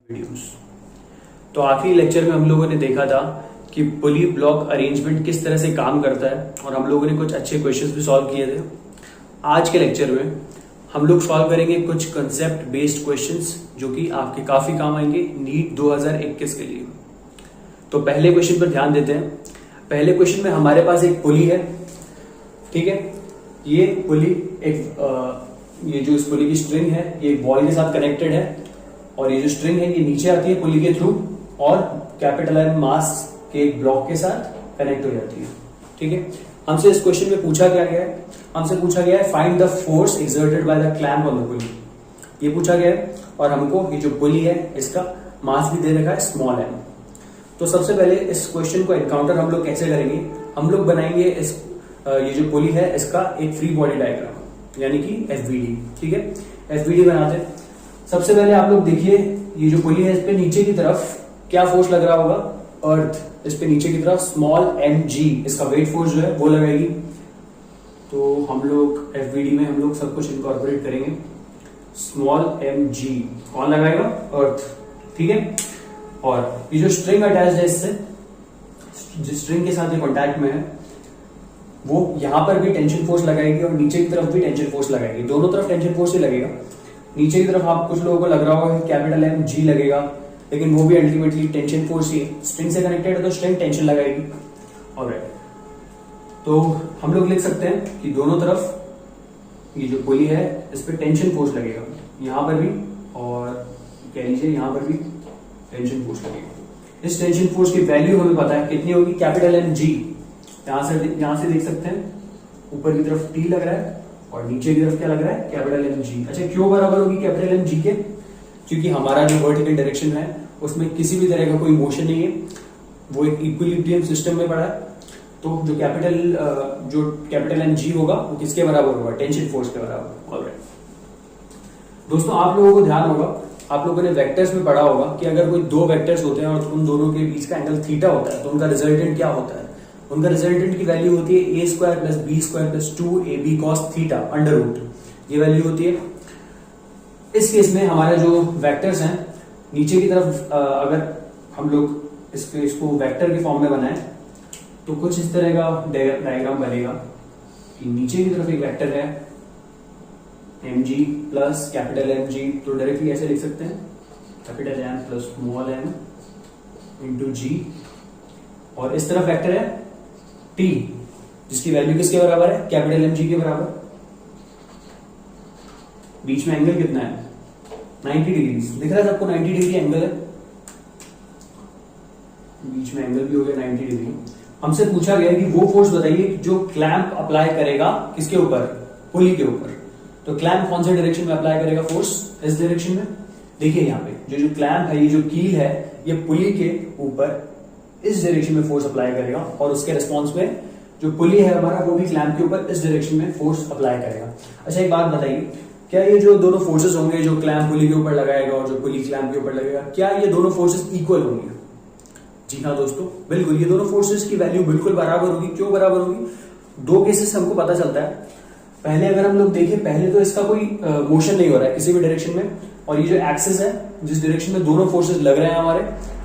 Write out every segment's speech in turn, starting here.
Videos. तो आखिरी lecture में हम लोगों ने देखा था कि पुली ब्लॉक अरेंजमेंट किस तरह से काम करता है और हम लोगों ने कुछ अच्छे क्वेश्चंस भी सॉल्व किए थे। आज के लेक्चर में हम लोग सॉल्व करेंगे कुछ कंसेप्ट बेस्ड क्वेश्चंस जो कि आपके काफी काम आएंगे नीट 2021 के लिए। तो पहले क्वेश्चन पर ध्यान देते हैं। पहले क्वेश्चन में हमारे पास एक पुली है, ठीक है। ये पुली ये जो इस पुली की स्ट्रिंग है ये एक बॉल के साथ कनेक्टेड है और ये जो स्ट्रिंग है ये नीचे आती है पुली के थ्रू और कैपिटल एम मास के एक ब्लॉक के साथ कनेक्ट हो जाती है, ठीक है। हमसे इस क्वेश्चन में पूछा क्या गया है, हमसे पूछा गया है find the force exerted by the clamp on the पुली, ये पूछा गया है। और हमको ये जो पुली है इसका मास भी दे रखा है स्मॉल एम। तो सबसे पहले इस क्वेश्चन को एनकाउंटर हम लोग कैसे करेंगे, हम लोग बनाएंगे ये जो पुली है इसका एक फ्री बॉडी डायग्राम यानी कि एफबीडी, ठीक है। एफबीडी बनाते हैं। सबसे पहले आप लोग देखिए ये जो पुली है इस पे नीचे की तरफ क्या फोर्स लग रहा होगा, अर्थ इस पे नीचे की तरफ स्मॉल एम जी इसका वेट फोर्स जो है वो लगाएगी। तो हम लोग एफबीडी में हम लोग सब कुछ इनकॉर्पोरेट करेंगे। स्मॉल एम जी कौन लगाएगा, अर्थ, ठीक है। और ये जो स्ट्रिंग अटैच है इससे जिस स्ट्रिंग के साथ ये कॉन्टैक्ट में है वो यहां पर भी टेंशन फोर्स लगाएगी और नीचे की तरफ भी टेंशन फोर्स लगाएगी, दोनों तरफ टेंशन फोर्स ही लगेगा। नीचे की तरफ आप कुछ लोगों को लग रहा होगा कि कैपिटल एम जी लगेगा, लेकिन वो भी अल्टीमेटली टेंशन फोर्स ही है। स्ट्रिंग से कनेक्टेड है तो स्ट्रिंग टेंशन लगाएगी। ऑलराइट, तो हम लोग लिख सकते हैं कि दोनों तरफ ये जो पुली है इस पे टेंशन फोर्स लगेगा, यहां पर भी और कह लीजिए यहां पर भी टेंशन फोर्स लगेगा। इस टेंशन फोर्स की वैल्यू हमें पता है कितनी होगी, कैपिटल एम जी। यहां से देख सकते हैं ऊपर की तरफ टी लग रहा है और नीचे की तरफ क्या लग रहा है, कैपिटल एम जी। अच्छा, क्यों बराबर होगी कैपिटल एम जी के, क्योंकि हमारा जो वर्टिकल डायरेक्शन है उसमें किसी भी तरह का कोई मोशन नहीं है, वो एक इक्विलिब्रियम सिस्टम में पड़ा है। तो जो कैपिटल एम जी होगा वो किसके बराबर होगा, टेंशन फोर्स के बराबर। ऑलराइट दोस्तों, आप लोगों को ध्यान होगा, आप लोगों ने वेक्टर्स में पढ़ा होगा कि अगर कोई दो वेक्टर्स होते हैं और उन दोनों के बीच का एंगल थीटा होता है तो उनका रिजल्टेंट क्या होता है, उनका रिजल्टेंट की वैल्यू होती है a square plus b square plus 2ab cos theta under root, ये वैल्यू होती है। इस केस में हमारे जो वेक्टर्स हैं नीचे की तरफ अगर हम लोग इसको वेक्टर के फॉर्म में बनाए तो कुछ इस तरह का डायग्राम बनेगा कि नीचे की तरफ एक वेक्टर है mg प्लस कैपिटल mg, तो डायरेक्टली ऐसे लिख सकते हैं capital M plus small m into g, और इस तरफ वेक्टर है t जिसकी वैल्यू किसके बराबर है, कैपिटल mg के बराबर। बीच में एंगल कितना है, 90 डिग्री, दिख रहा है सबको 90 डिग्री एंगल है, बीच में एंगल भी हो गया 90 डिग्री। हमसे पूछा गया कि वो फोर्स बताइए जो क्लैंप अप्लाई करेगा किसके ऊपर, पुली के ऊपर। तो क्लैंप कौन से डायरेक्शन में अप्लाई करेगा फोर्स, इस डायरेक्शन में। देखिए यहाँ पे जो क्लैंप है, ये जो कील है ये पुली के ऊपर इस डायरेक्शन में फोर्स अप्लाई करेगा और उसके रिस्पॉन्स में जो पुली है हमारा वो भी क्लैंप के ऊपर इस डायरेक्शन में फोर्स अप्लाई करेगा। अच्छा, एक बात बताइए, क्या ये जो दोनों फोर्सेस होंगे जो क्लैंप पुली के ऊपर लगाएगा और जो पुली क्लैंप के ऊपर लगेगा, क्या ये दोनों फोर्सेस इक्वल होंगे? जी हाँ दोस्तों, बिल्कुल, ये दोनों फोर्सेस की वैल्यू बिल्कुल बराबर होगी। क्यों बराबर होगी, दो केसेस हमको पता चलता है। पहले अगर हम लोग देखें, पहले तो इसका कोई मोशन नहीं हो रहा है किसी भी डायरेक्शन में, और ये जो एक्सिस है जिस डायरेक्शन में दोनों फोर्सेस लग रहे हैं हमारे,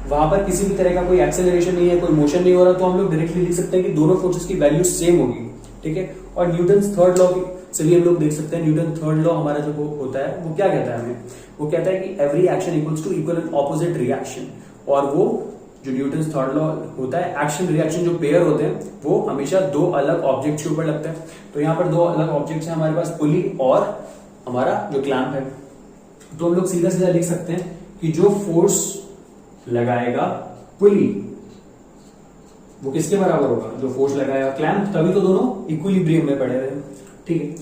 वहां पर किसी भी तरह का कोई एक्सेलरेशन नहीं है, कोई मोशन नहीं हो रहा, तो हम लोग डायरेक्टली लिख सकते हैं कि दोनों फोर्सेस की वैल्यू सेम होगी, ठीक है। और न्यूटन्स थर्ड लॉ से भी हम लोग देख सकते हैं, न्यूटन थर्ड लॉ हमारा जो होता है वो क्या कहता है हमें, वो कहता है कि every action equals to equal and opposite reaction. और वो जो न्यूटन्स थर्ड लॉ होता है, एक्शन रिएक्शन जो पेयर होते हैं वो हमेशा दो अलग ऑब्जेक्ट्स के ऊपर लगते हैं। तो यहाँ पर दो अलग ऑब्जेक्ट्स हैं हमारे पास, पुली और हमारा जो क्लैंप है। तो हम लोग सीधा सीधा लिख सकते हैं कि जो फोर्स लगाएगा पुली वो किसके बराबर होगा, जो फोर्स लगाएगा क्लैंप, तभी तो दोनों इक्विलिब्रियम में पड़े हुए हैं, ठीक है।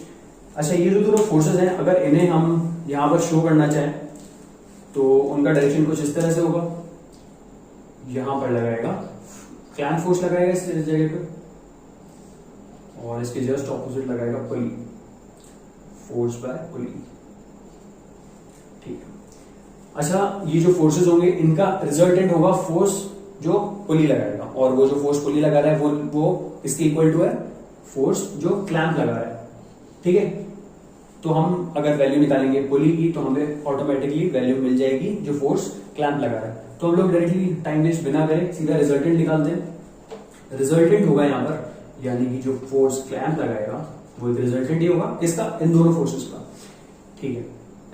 अच्छा, ये जो दोनों फोर्सेस हैं अगर इन्हें हम यहां पर शो करना चाहें तो उनका डायरेक्शन कुछ इस तरह से होगा, यहां पर लगाएगा क्लैंप फोर्स लगाएगा इस जगह पे और इसके जस्ट ऑपोजिट लगाएगा पुली, फोर्स बाय पुली, ठीक है। अच्छा, ये जो फोर्सेस होंगे इनका रिजल्टेंट होगा फोर्स जो पुली लगाएगा, और वो जो फोर्स पुली लगा रहा है वो इसके इक्वल टू है फोर्स जो क्लैंप लगा रहा है, ठीक है। तो हम अगर वैल्यू निकालेंगे पुली की तो हमें ऑटोमेटिकली वैल्यू मिल जाएगी जो फोर्स क्लैंप लगा रहा है। तो हम लोग डायरेक्टली टाइम वेस्ट बिना करें सीधा रिजल्टेंट निकालते हैं। रिजल्टेंट होगा यहाँ पर, यानी कि जो फोर्स क्लैंप लगाएगा वो एक रिजल्टेंट ही होगा किसका, इन दोनों फोर्सेस का। ठीक है,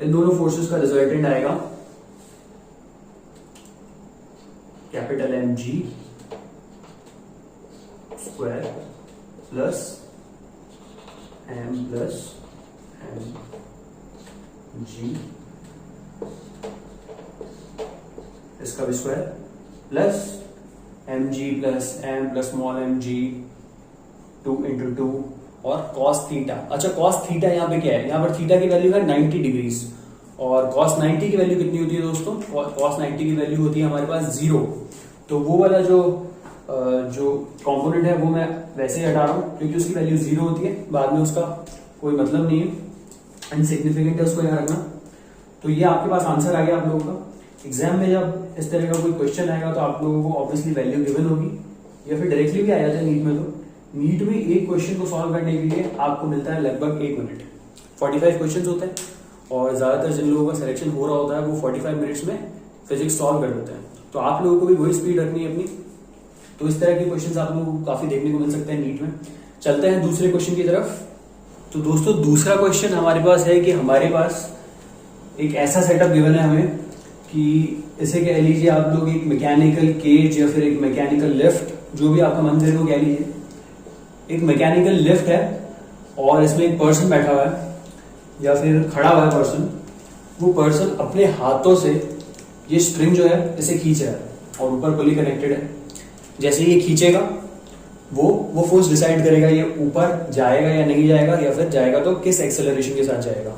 इन दोनों फोर्सेस का रिजल्टेंट आएगा capital M G square plus M G इसका भी square plus M G plus M plus small M G 2 into 2 और कॉस थीटा। अच्छा, कॉस थीटा यहाँ पे क्या है, यहाँ पर थीटा की वैल्यू है 90 डिग्रीज और कॉस 90 की वैल्यू कितनी होती है दोस्तों, कॉस 90 की वैल्यू होती है हमारे पास 0। तो वो वाला जो कंपोनेंट है वो मैं वैसे ही हटा रहा हूँ क्योंकि उसकी वैल्यू 0 होती है, बाद में उसका कोई मतलब नहीं है, इनसिग्निफिकेंट है, उसको यहाँ रखना। तो ये आपके पास आंसर आ गया आप लोगों का। एग्जाम में जब इस तरह का कोई क्वेश्चन आएगा तो आप लोगों को ऑब्वियसली वैल्यू गिवन होगी या फिर डायरेक्टली भी आ जाता है नीट में। तो नीट में एक क्वेश्चन को सॉल्व करने के लिए आपको मिलता है लगभग 1 मिनट। 45 क्वेश्चन होते हैं और ज्यादातर जिन लोगों का सिलेक्शन हो रहा होता है वो 45 मिनट्स में फिजिक्स सॉल्व कर देते हैं। तो आप लोगों को भी वही स्पीड रखनी है अपनी। तो इस तरह के क्वेश्चन आप लोगों को काफी देखने को मिल सकते हैं नीट में। चलते हैं दूसरे क्वेश्चन की तरफ। तो दोस्तों दूसरा क्वेश्चन हमारे पास है कि हमारे पास एक ऐसा सेटअप गिवन है हमें कि इसे कह लीजिए आप लोग एक मैकेनिकल केज या फिर एक मैकेनिकल लिफ्ट, जो भी आपका मन करे वो कह लीजिए। एक मैकेनिकल लिफ्ट है और इसमें एक पर्सन बैठा हुआ है या फिर खड़ा हुआ है पर्सन। वो पर्सन अपने हाथों से ये स्ट्रिंग जो है इसे खींच रहा है और ऊपर पुली कनेक्टेड है। जैसे ये खींचेगा वो फोर्स डिसाइड करेगा ये ऊपर जाएगा या नहीं जाएगा, या फिर जाएगा तो किस एक्सेलरेशन के साथ जाएगा।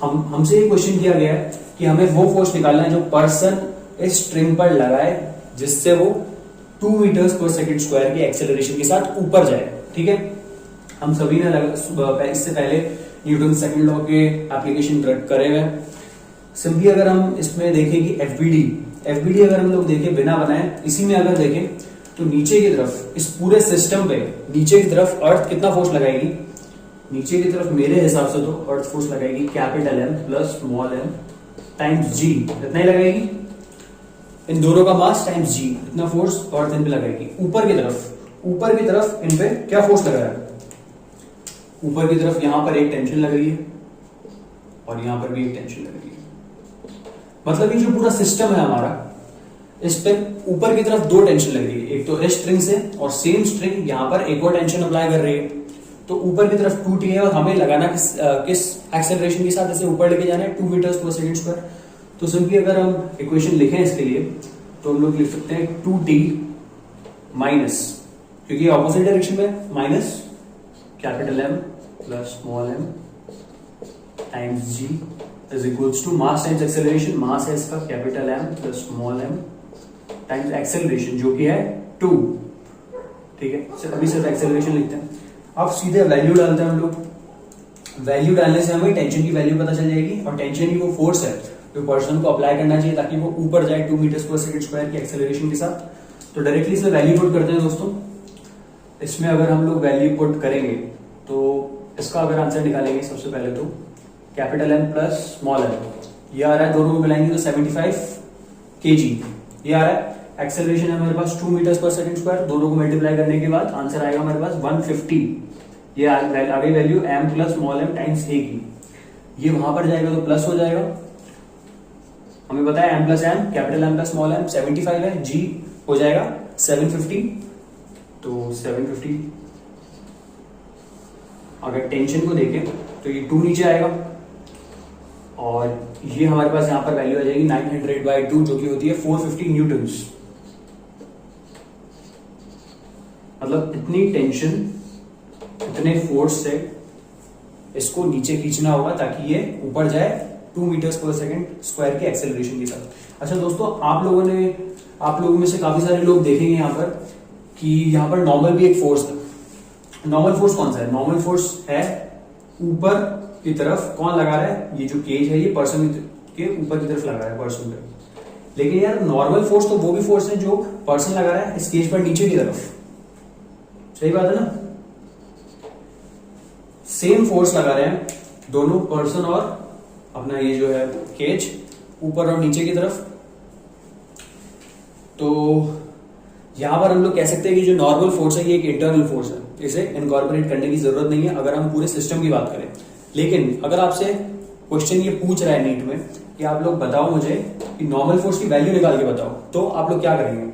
हमसे ये क्वेश्चन किया गया है कि हमें वो फोर्स निकालना है जो पर्सन इस स्ट्रिंग पर लगाए जिससे वो 2 मीटर्स पर सेकंड स्क्वायर की एक्सेलरेशन के साथ ऊपर जाए। ठीक है, हम सभी ने इससे पहले न्यूटन सेकंड लॉ के एप्लीकेशन करे हुए। सिंपली अगर हम इसमें देखें कि एफबीडी अगर हम लोग देखें बिना बनाए, इसी में अगर देखें तो नीचे की तरफ इस पूरे सिस्टम पे नीचे की तरफ अर्थ कितना फोर्स लगाएगी, नीचे की तरफ मेरे हिसाब से तो अर्थ फोर्स लगाएगी capital M plus small M times g, इतना ही लगाएगी। इन दोनों का मास टाइम्स जी, इतना फोर्स अर्थ इन पे लगाएगी। ऊपर की तरफ इन पे क्या फोर्स लग रहा है, ऊपर की तरफ यहां पर एक टेंशन लग रही है और यहां पर भी एक टेंशन लग रही है। मतलब ये जो पूरा सिस्टम है हमारा, इस पे ऊपर की तरफ 2 टेंशन लग रही है, एक तो इस स्ट्रिंग से और सेम स्ट्रिंग यहां पर एक और टेंशन अप्लाई कर रही है। तो ऊपर की तरफ 2t है और हमें लगाना किस एक्सेलरेशन के साथ इसे ऊपर लेके जाना है, 2 मीटर्स पर सेकंड स्क्वायर। तो सिंपली अगर हम इक्वेशन लिखें इसके लिए तो हम लोग लिख सकते हैं 2t माइनस, क्योंकि ऑपोजिट डायरेक्शन में, minus capital M plus small M times ji is equals to mass times acceleration. Mass है इसका capital M plus small M times acceleration जो कि है 2। ठीक है, अभी सिर्फ एक्सेलरेशन लिखते हैं। अब सीधे वैल्यू डालते हैं हम लोग। वैल्यू डालने से हमें टेंशन की वैल्यू पता चल जाएगी और टेंशन ही वो फोर्स है जो पर्सन को अप्लाई करना चाहिए ताकि वो ऊपर जाए 2 मीटर्स पर सेकंड स्क्वायर की एक्सेलरेशन के साथ। तो डायरेक्टली इसमें वैल्यू पुट करते हैं दोस्तों। इसमें अगर हम लोग वैल्यू पुट करेंगे तो इसका अगर आंसर निकालेंगे सबसे पहले तो capital M plus small M, ये आ रहा है, दोनों को मिलाएंगे तो 75 kg ये आ रहा है। एक्सेलरेशन है हमारे पास 2 मीटर्स पर सेकंड स्क्वायर, दोनों को मल्टीप्लाई करने के बाद आंसर आएगा हमारे पास 150। ये आ गई value m plus small M times a की। ये वहां पर जाएगा तो प्लस हो जाएगा, हमें पता है m plus M capital M plus small M 75 है, g हो जाएगा 750। तो 750 अगर टेंशन को देखें तो ये 2 नीचे आएगा और ये हमारे पास यहां पर वैल्यू आ जाएगी 900/2 जो कि होती है 450 न्यूटन्स। मतलब इतनी टेंशन, इतने फोर्स से इसको नीचे खींचना होगा ताकि ये ऊपर जाए 2 मीटर्स पर सेकंड स्क्वायर की एक्सेलरेशन के साथ। अच्छा दोस्तों, आप लोगों में से काफी सारे लोग देखेंगे यहाँ पर कि यहाँ पर नॉर्मल भी एक फोर्स है। नॉर्मल फोर्स कौन सा है, नॉर्मल फोर्स है ऊपर की तरफ। कौन लगा रहा है, ये जो केज है ये पर्सन के ऊपर की तरफ लगा रहा है पर्सन पे। लेकिन यार नॉर्मल फोर्स तो वो भी फोर्स है जो पर्सन लगा रहा है इस केज पर नीचे की तरफ। सही बात है ना, सेम फोर्स लगा रहे हैं दोनों पर्सन और अपना ये जो है केज ऊपर और नीचे की तरफ। तो यहां पर हम लोग कह सकते हैं कि जो नॉर्मल फोर्स है ये एक इंटरनल फोर्स है, इसे इनकॉर्पोरेट करने की जरूरत नहीं है अगर हम पूरे सिस्टम की बात करें। लेकिन अगर आपसे क्वेश्चन ये पूछ रहा है नीट में कि आप लोग बताओ मुझे कि नॉर्मल फोर्स की वैल्यू निकाल के बताओ, तो आप लोग क्या करेंगे?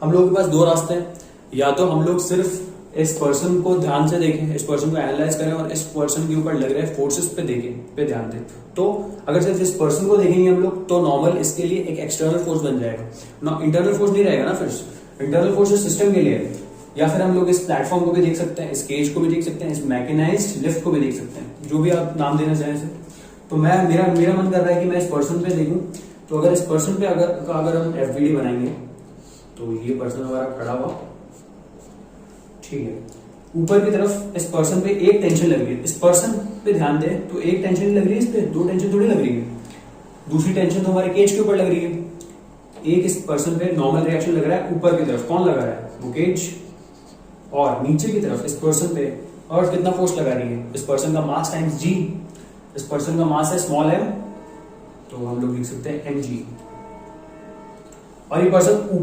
हम लोगों के पास दो रास्ते हैं, या तो हम लोग सिर्फ इस पर्सन को ध्यान से देखें, इस पर्सन को एनालाइज करें और इस पर्सन के ऊपर लग रहे फोर्सेस पे ध्यान दें। तो अगर सिर्फ इस पर्सन को देखेंगे हम लोग तो नॉर्मल इसके लिए एक एक्सटर्नल फोर्स बन जाएगा, इंटरनल फोर्स नहीं रहेगा ना। फिर इंटरनल फोर्स सिस्टम के लिए, या फिर हम लोग इस प्लेटफॉर्म को भी देख सकते हैं, इस केज को भी देख सकते हैं, इस मैकेनाइज्ड लिफ्ट को भी देख सकते हैं, जो भी आप नाम देना चाहें इसे। तो मेरा मन कर रहा है कि मैं इस पर्सन पे देखूं। तो अगर इस पर्सन पे अगर हम एफबीडी बनाएंगे तो ये पर्सन हमारा खड़ा हुआ, ठीक है, ऊपर की तरफ इस पर्सन पे एक टेंशन लग रही है। इस पर्सन पे ध्यान दें तो एक टेंशन लग रही है, इस पे दो टेंशन थोड़ी लग रही है। दूसरी टेंशन तो हमारे केज के ऊपर लग रही है। एक इस पर्सन पे नॉर्मल रिएक्शन लग रहा है ऊपर की तरफ, कौन लगा रहा है? वो केज। और नीचे की तरफ इस पर्सन पे अर्थ कितना फोर्स लगा रही है? इस पर्सन का मास टाइम्स जी। इस पर्सन का मास है स्मॉल m, तो हम लोग लिख सकते हैं mg। और ये पर्सन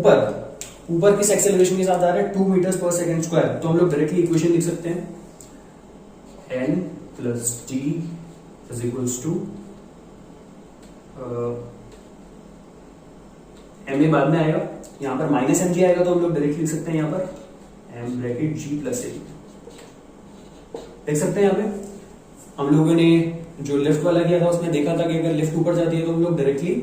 ऊपर किस एक्सेलरेशन के साथ आ रहा है? 2 मीटर्स पर सेकेंड स्क्वायर। तो हम लोग डायरेक्टली इक्वेशन लिख सकते हैं n plus t is equals to m बाद में आएगा, यहां पर माइनस mg आएगा, तो हम लोग डायरेक्टली लिख सकते हैं यहां पर m bracket g plus a। देख सकते हैं यहाँ पे हम लोगों ने जो लिफ्ट वाला किया था उसमें देखा था कि अगर लिफ्ट ऊपर जाती है तो हम लोग डायरेक्टली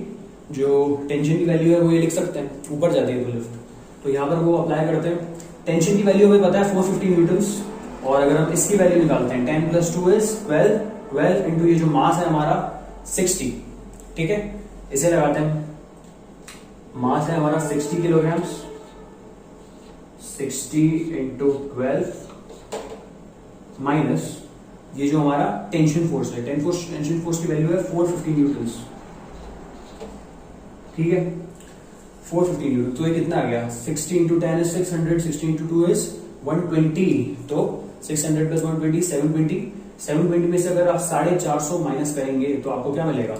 जो टेंशन की वैल्यू है वो ये लिख सकते हैं, ऊपर जाती है तो लिफ्ट। तो यहाँ पर वो अप्लाई करते हैं। टेंशन की वैल्यू हमें पता है 450 न्यूटन्स, और अगर हम इसकी वैल्यू निकालते हैं 10 प्लस 2 इज 12 इंटू ये जो मास है हमारा 60, ठीक है, इसे लगाते हैं। मास है हमारा 60 किलोग्राम, 60 इंटू 12 माइनस ये जो हमारा टेंशन फोर्स है, टेंशन फोर्स की वैल्यू है 450 न्यूटन्स, ठीक है, 450 न्यूटन। तो ये कितना आ गया? 60 इंटू 10 इज 600, 60 इंटू 2 इज 120, तो 600 प्लस 120 720। 720 में से अगर आप 450 माइनस करेंगे तो आपको क्या मिलेगा?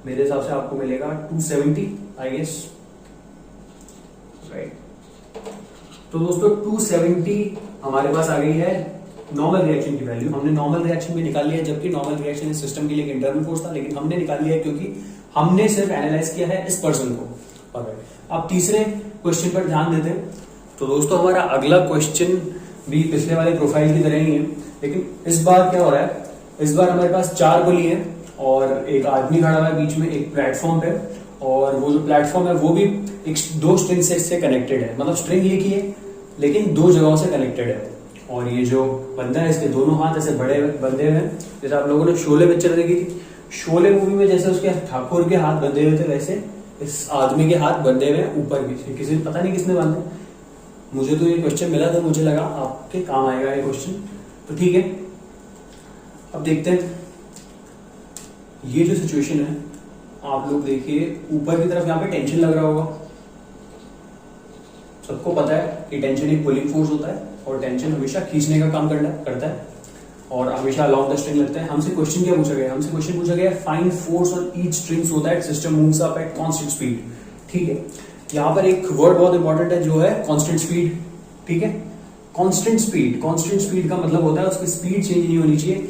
मेरे हिसाब से आपको मिलेगा 270 आई गेस, राइट। तो दोस्तों 270 हमारे पास आ गई है नॉर्मल रिएक्शन की वैल्यू। हमने नॉर्मल रिएक्शन भी निकाल लिया, जबकि नॉर्मल रिएक्शन इस सिस्टम के लिए एक इंटरनल फोर्स था, लेकिन हमने निकाल लिया क्योंकि हमने सिर्फ एनालाइज किया है इस पर्सन को। अब तीसरे क्वेश्चन पर ध्यान देते हैं। तो दोस्तों हमारा अगला क्वेश्चन भी पिछले वाले प्रोफाइल की तरह ही है, लेकिन इस बार क्या हो रहा है? इस बार हमारे पास 4 पुली है और एक आदमी खड़ा हुआ है बीच में एक प्लेटफॉर्म पे, और वो जो प्लेटफॉर्म है वो भी दो स्ट्रिंग से कनेक्टेड है, मतलब स्ट्रिंग एक ही है लेकिन 2 जगहों से कनेक्टेड है। और ये जो बंदा है इसके दोनों हाथ ऐसे बड़े बंधे हुए हैं, जैसे आप लोगों ने शोले पिक्चर देखी थी, शोले मूवी में जैसे उसके ठाकुर के हाथ बंधे हुए थे, वैसे इस आदमी के हाथ बंधे हुए ऊपर पीछे। किसी पता नहीं किसने बांधे, मुझे तो ये क्वेश्चन मिला तो मुझे लगा आपके काम आएगा ये क्वेश्चन, तो ठीक है। अब देखते हैं ये जो सिचुएशन है, आप लोग देखिए ऊपर की तरफ यहाँ पे टेंशन लग रहा होगा। सबको पता है कि टेंशन एक पुलिंग फोर्स होता है और टेंशन हमेशा खींचने का काम करता है और हमेशा अलोंग द स्ट्रिंग लगता है। हमसे क्वेश्चन क्या पूछा गया? हमसे क्वेश्चन पूछा गया find force on each string so that system moves up at constant speed, ठीक है। यहाँ पर एक वर्ड बहुत इंपॉर्टेंट है जो है कांस्टेंट स्पीड, ठीक है। कांस्टेंट स्पीड का मतलब होता है उसकी स्पीड चेंज नहीं होनी चाहिए,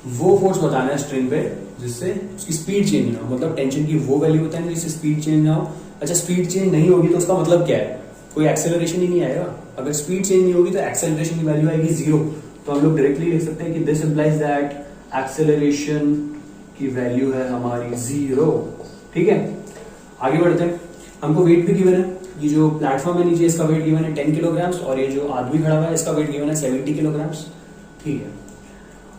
वो फोर्स बताना है स्ट्रिंग पे जिससे उसकी स्पीड चेंज ना हो, मतलब टेंशन की वो वैल्यू बताना है जिससे स्पीड चेंज ना हो। अच्छा, स्पीड चेंज नहीं होगी तो उसका मतलब क्या है? कोई एक्सेलरेशन ही नहीं आएगा। अगर स्पीड चेंज नहीं होगी तो एक्सेलरेशन की वैल्यू आएगी 0। तो हम लोग डायरेक्टली लिख सकते हैं कि दिस इंप्लाइज दैट एक्सेलरेशन की वैल्यू है हमारी 0, ठीक है। आगे बढ़ते हैं। हमको वेट भी गिवन है, ये जो प्लेटफॉर्म है नीचे इसका वेट गिवन है 10 किलोग्राम और ये जो आदमी खड़ा हुआ है इसका वेट गिवन है 70 किलोग्राम, ठीक है।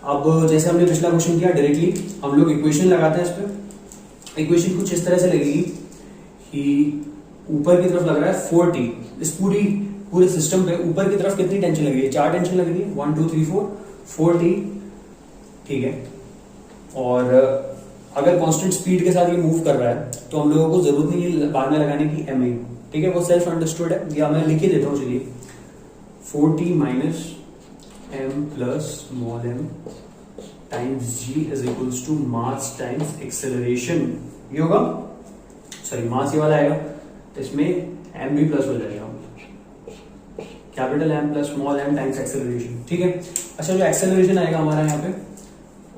अब जैसे हमने पिछला क्वेश्चन किया, डायरेक्टली हम लोग इक्वेशन लगाते हैं इस पे। इक्वेशन कुछ इस तरह से लगेगी कि ऊपर की तरफ लग रहा है 40, इस पूरे सिस्टम पे ऊपर की तरफ कितनी टेंशन लग रही है? 4 टेंशन लग रही है, 1 2 3 4 40, ठीक है। और अगर कांस्टेंट स्पीड के साथ ये मूव कर रहा है तो हम लोगों को जरूरत नहीं है बाद में लगाने की एम, ठीक है, वो सेल्फ अंडरस्टूड है, या मैं लिख ही देता हूँ। चलिए 40 minus m plus small m times ji is equals to mass times acceleration. ये होगा, सॉरी मास ये वाला आएगा, तो इसमें एम भी प्लस हो जाएगा, capital M plus small M times acceleration. ठीक है। अच्छा, जो एक्सेलरेशन आएगा हमारा यहाँ पे,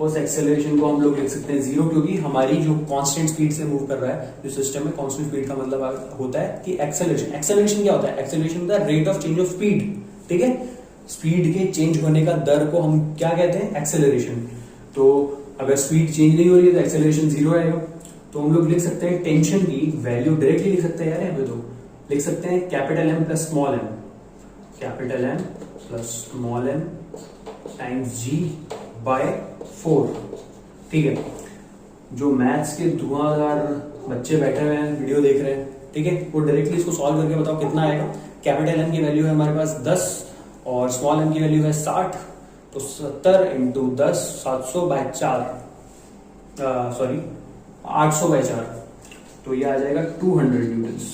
उस एक्सेलरेशन को हम लोग लिख सकते हैं जीरो, क्योंकि हमारी जो कांस्टेंट स्पीड से मूव कर रहा है जो सिस्टम है, कांस्टेंट स्पीड का मतलब होता है कि एक्सेलरेशन। एक्सेलरेशन क्या होता है? एक्सेलरेशन होता है rate of change of speed. ठीक है, स्पीड के चेंज होने का दर को हम क्या कहते हैं? एक्सेलरेशन। तो अगर स्पीड चेंज नहीं हो रही है तो एक्सेलरेशन जीरो आएगा। तो हम लोग लिख सकते हैं टेंशन की वैल्यू डायरेक्टली लिख सकते हैं यार, यहाँ पे तो लिख सकते हैं capital M plus small m, capital M plus small M times g by 4। ठीक है। जो मैथ्स के धुआंधार बच्चे बैठे हुए हैं वीडियो देख रहे हैं, ठीक है, वो डायरेक्टली इसको सॉल्व करके बताओ कितना आएगा। कैपिटल एम की वैल्यू है हमारे पास 10 और स्मॉल एम की वैल्यू है 60, तो 70 इंटू 10 700 बाय 4, सॉरी 800 बाय 4, तो ये आ जाएगा 200 न्यूटन्स।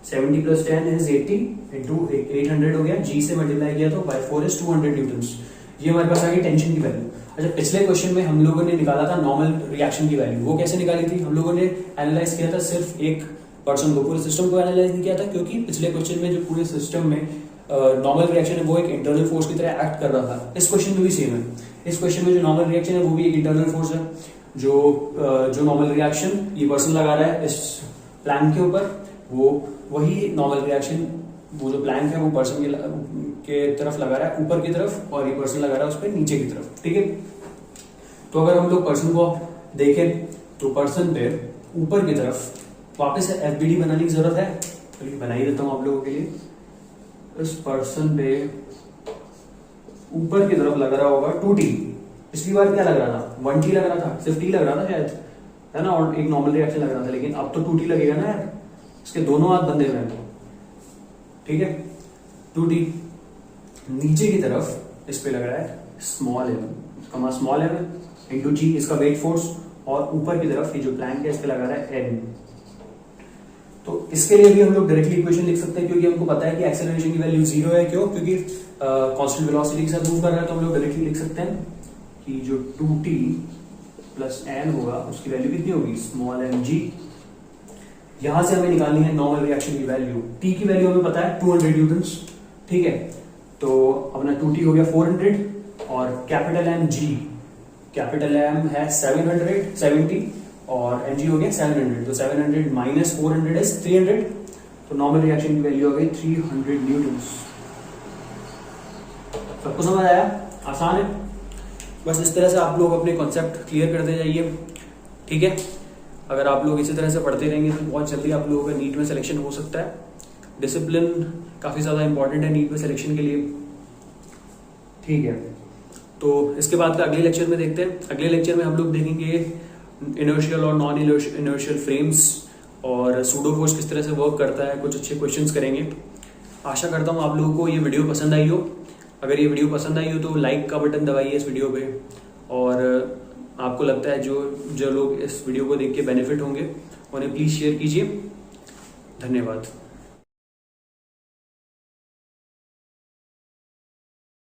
70 प्लस 10 इज 80 इंटू 800 हो गया, जी से मल्टीप्लाई किया तो बाय 4 इज 200 न्यूटन्स। ये हमारे पास आ गई टेंशन की वैल्यू। अच्छा, पिछले क्वेश्चन में हम लोगों ने निकाला था नॉर्मल रिएक्शन की वैल्यू। वो कैसे निकाली थी? हम लोगों ने एनालाइज किया था सिर्फ एक पर्सन को, पूरे सिस्टम को एनालाइज नहीं किया था, क्योंकि पिछले क्वेश्चन में जो पूरे सिस्टम में नॉर्मल रिएक्शन है वो एक इंटरनल फोर्स की तरह एक्ट कर रहा था। इस क्वेश्चन में भी सेम है। इस क्वेश्चन में जो नॉर्मल रिएक्शन है वो भी एक इंटरनल फोर्स है। जो नॉर्मल रिएक्शन ये पर्सन लगा रहा है इस प्लैंक के ऊपर, वो वही नॉर्मल रिएक्शन, वो जो प्लैंक है वो पर्सन के तरफ लगा रहा है ऊपर की तरफ, और ये पर्सन लगा रहा है उस पर नीचे की तरफ। ठीक है। तो अगर हम लोग पर्सन को देखें तो पर्सन पे ऊपर की तरफ वापस से एफबीडी बनाने की जरूरत है, चलिए बना ही देता हूं आप लोगों के लिए। इस पर्सन पे ऊपर की तरफ लग रहा होगा 2t। पिछली बार क्या लग रहा था? 1t लग रहा था, सिर्फ t लग रहा था शायद, है ना, और एक नॉर्मल रिएक्शन लग रहा था, लेकिन अब तो 2t लगेगा ना यार, इसके दोनों हाथ बंधे हुए हैं। ठीक है, 2t। नीचे की तरफ इस पे लग रहा है स्मॉल एम, कमा स्मॉल एम इंटू जी, इसका वेट फोर्स, और ऊपर की तरफ ये जो प्लैंक है इस पे लगा रहा है एन। तो इसके लिए भी हम लोग डायरेक्टली इक्वेशन लिख सकते हैं, क्योंकि हमको पता है कि एक्सेलरेशन की वैल्यू जीरो है। क्यों? क्योंकि कांस्टेंट वेलोसिटी के साथ मूव कर रहा है, तो हम लोग डायरेक्टली लिख सकते हैं कि जो 2t प्लस एन होगा उसकी वैल्यू कितनी होगी? Small M G. यहां से हमें निकालनी है नॉर्मल रिएक्शन की वैल्यू। टी की वैल्यू हमें पता है 200 न्यूटन्स। ठीक है, तो अपना 2t हो गया 400, और capital M G, capital M है 770 और एम जी हो गया 700, तो 700 माइनस 400 इज 300, तो नॉर्मल रिएक्शन की वैल्यू हो गई 300 न्यूटन्स। सबको समझ आया? आसान है। बस इस तरह से आप लोग अपने कॉन्सेप्ट क्लियर करते जाइए। ठीक है, अगर आप लोग इसी तरह से पढ़ते रहेंगे तो बहुत जल्दी आप लोगों का नीट में सिलेक्शन हो सकता है। डिसिप्लिन काफी ज्यादा इंपॉर्टेंट है नीट में सिलेक्शन के लिए। ठीक है, तो इसके बाद का अगले लेक्चर में देखते हैं। अगले लेक्चर में हम लोग देखेंगे इनर्शियल और नॉन इनर्शियल फ्रेम्स और सूडो फोर्स किस तरह से वर्क करता है, कुछ अच्छे क्वेश्चंस करेंगे। आशा करता हूँ आप लोगों को ये वीडियो पसंद आई हो। अगर ये वीडियो पसंद आई हो तो लाइक का बटन दबाइए इस वीडियो पे, और आपको लगता है जो लोग इस वीडियो को देख के बेनिफिट होंगे उन्हें प्लीज शेयर कीजिए। धन्यवाद।